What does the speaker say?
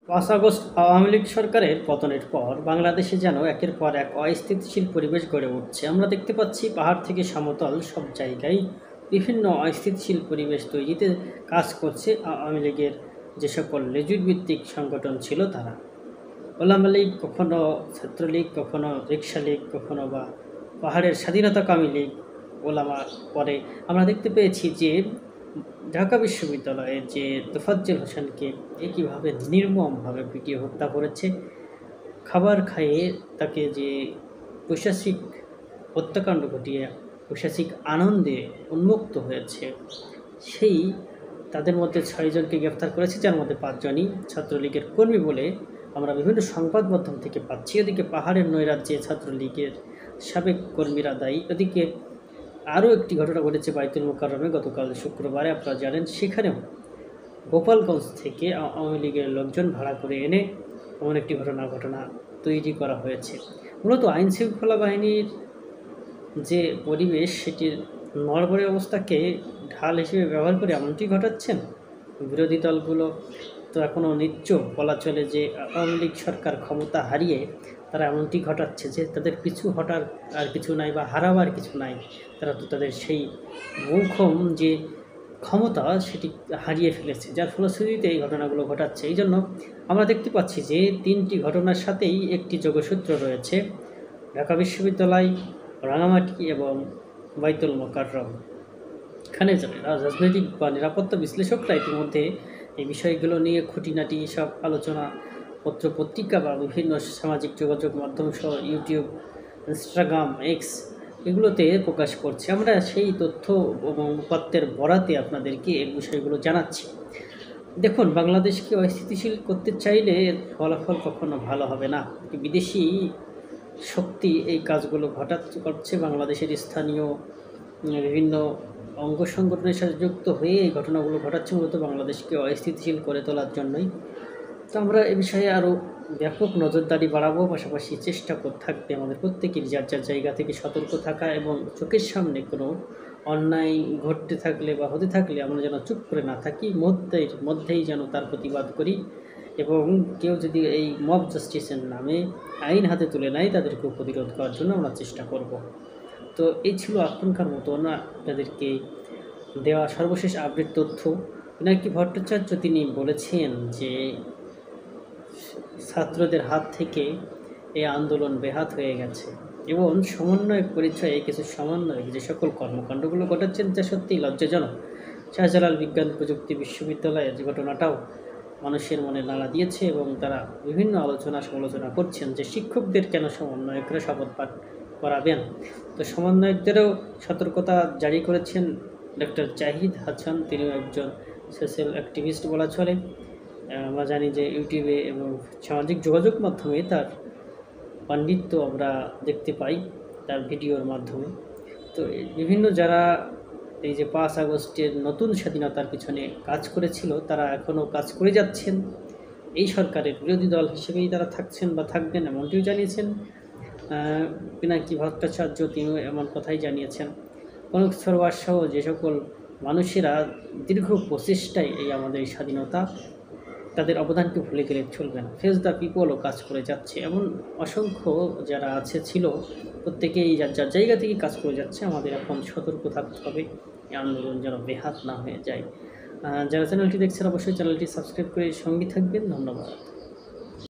৫ August Awami League সরকারের পতনের পর বাংলাদেশে যেন একের পর এক অস্থিতিশীল পরিবেশ গড়ে উঠছে। আমরা দেখতে পাচ্ছি পাহাড় থেকে সমতল সব জায়গায় বিভিন্ন অস্থিতিশীল পরিবেশ তৈরিতে কাজ করছে আওয়ামী লীগের যে সকল লেজুর ভিত্তিক সংগঠন ছিল তারা। ওলামা লীগ, কখনো ছাত্রলীগ, কখনো রিক্সা লীগ, কখনো বা পাহাড়ের স্বাধীনতাকামী লীগ, ওলামা। পরে আমরা দেখতে পেয়েছি যে ঢাকা বিশ্ববিদ্যালয়ের যে তোফাজ্জল হোসেনকে একইভাবে নির্মমভাবে পিটিয়ে হত্যা করেছে। খাবার খাইয়ে তাকে যে পৈশাচিক হত্যাকাণ্ড ঘটিয়ে পৈশাচিক আনন্দে উন্মুক্ত হয়েছে, সেই তাদের মধ্যে 6 জনকে গ্রেফতার করেছে, যার মধ্যে 5 জনই ছাত্রলীগের কর্মী বলে আমরা বিভিন্ন সংবাদ মাধ্যম থেকে পাচ্ছি। ওদিকে পাহাড়ের নৈরাজ্যে ছাত্রলীগের সাবেক কর্মীরা দায়ী। ওদিকে আরও একটি ঘটনা ঘটেছে বাইতুল মোকাররমে গতকাল শুক্রবারে, আপনারা জানেন। সেখানেও গোপালগঞ্জ থেকে আওয়ামী লীগের লোকজন ভাড়া করে এনে এমন একটি ঘটনা তৈরি করা হয়েছে। মূলত আইন শৃঙ্খলা বাহিনীর যে পরিবেশ, সেটির নড়বড়ে অবস্থাকে ঢাল হিসেবে ব্যবহার করে এমনটি ঘটাচ্ছেন বিরোধী দলগুলো। তো এখনও নিশ্চয় বলা চলে যে আওয়ামী লীগ সরকার ক্ষমতা হারিয়ে তারা এমনটি ঘটাচ্ছে যে তাদের পিছু হটার আর কিছু নাই বা হারাবার কিছু নাই। তারা তো তাদের সেই মোক্ষম যে ক্ষমতা সেটি হারিয়ে ফেলেছে, যার ফলশ্রুতিতে এই ঘটনাগুলো ঘটাচ্ছে। এই জন্য আমরা দেখতে পাচ্ছি যে 3টি ঘটনার সাথেই একটি যোগসূত্র রয়েছে: ঢাকা বিশ্ববিদ্যালয়, রাঙামাটি এবং বাইতুল মোকাররম। এখানে রাজনৈতিক বা নিরাপত্তা বিশ্লেষকরা ইতিমধ্যে এই বিষয়গুলো নিয়ে খুঁটিনাটি সব আলোচনা পত্র পত্রিকা বা বিভিন্ন সামাজিক যোগাযোগ মাধ্যম সহ ইউটিউব, ইনস্টাগ্রাম, এক্স এগুলোতে প্রকাশ করছে। আমরা সেই তথ্য এবং উপাত্তের বরাতে আপনাদেরকে এই বিষয়গুলো জানাচ্ছি। দেখুন, বাংলাদেশকে অস্থিতিশীল করতে চাইলে এর ফলাফল কখনো ভালো হবে না। বিদেশি শক্তি এই কাজগুলো করছে। বাংলাদেশের স্থানীয় বিভিন্ন অঙ্গ সংগঠনের সাথে যুক্ত হয়ে এই ঘটনাগুলো ঘটাচ্ছে মূলত বাংলাদেশকে অস্থিতিশীল করে তোলার জন্যই। তো আমরা এ বিষয়ে আরও ব্যাপক নজরদারি বাড়াবো, পাশাপাশি চেষ্টা থাকবে আমাদের প্রত্যেকেরই যার যার জায়গা থেকে সতর্ক থাকা এবং চোখের সামনে কোনো অন্যায় ঘটতে থাকলে বা হতে থাকলে আমরা যেন চুপ করে না থাকি, মধ্যেই যেন তার প্রতিবাদ করি। এবং কেউ যদি এই মব জাস্টিসের নামে আইন হাতে তুলে নেয়, তাদেরকেও প্রতিরোধ করার জন্য আমরা চেষ্টা করব। তো এই ছিল এখনকার মতো না আপনাদেরকে দেওয়া সর্বশেষ আপডেট তথ্য। পিনাকি ভট্টাচার্য তিনি বলেছেন যে ছাত্রদের হাত থেকে এই আন্দোলন বেহাত হয়ে গেছে এবং সমন্বয়ক পরিচয়ে কিছু সমন্বয়ক যে সকল কর্মকাণ্ডগুলো ঘটাচ্ছেন তা সত্যিই লজ্জাজনক। শাহজালাল বিজ্ঞান প্রযুক্তি বিশ্ববিদ্যালয়ের যে ঘটনাটাও মানুষের মনে নাড়া দিয়েছে এবং তারা বিভিন্ন সমালোচনা করছেন যে শিক্ষকদের কেন সমন্বয়করা শপথ পাঠ করাবেন। তো সমন্বয়কদেরও সতর্কতা জারি করেছেন ডক্টর জাহিদ হাসান, তিনিও একজন সোশ্যাল অ্যাক্টিভিস্ট বলা চলে। আমরা জানি যে ইউটিউবে এবং সামাজিক যোগাযোগ মাধ্যমে তার পাণ্ডিত্য আমরা দেখতে পাই তার ভিডিওর মাধ্যমে। তো বিভিন্ন যারা এই যে 5 আগস্টের নতুন স্বাধীনতার পিছনে কাজ করেছিল, তারা এখনও কাজ করে যাচ্ছেন। এই সরকারের বিরোধী দল হিসেবেই তারা থাকছেন বা থাকবেন, এমনটিও জানিয়েছেন পিনাকি ভট্টাচার্য। তিনিও এমন কথাই জানিয়েছেন। কনক সরোয়ার সহ যে সকল মানুষেরা দীর্ঘ প্রচেষ্টায় এই আমাদের এই স্বাধীনতা, তাদের অবদানকে ভুলে গেলে চলবে না। ফেস দ্য পিপলও কাজ করে যাচ্ছে, এমন অসংখ্য যারা ছিল প্রত্যেকেই যার যার জায়গা থেকে কাজ করে যাচ্ছে। আমাদের এখন সতর্ক থাকতে হবে, এই আন্দোলন যেন বেহাত না হয়ে যায়। যারা চ্যানেলটি দেখছেন অবশ্যই চ্যানেলটি সাবস্ক্রাইব করে সঙ্গে থাকবেন। ধন্যবাদ।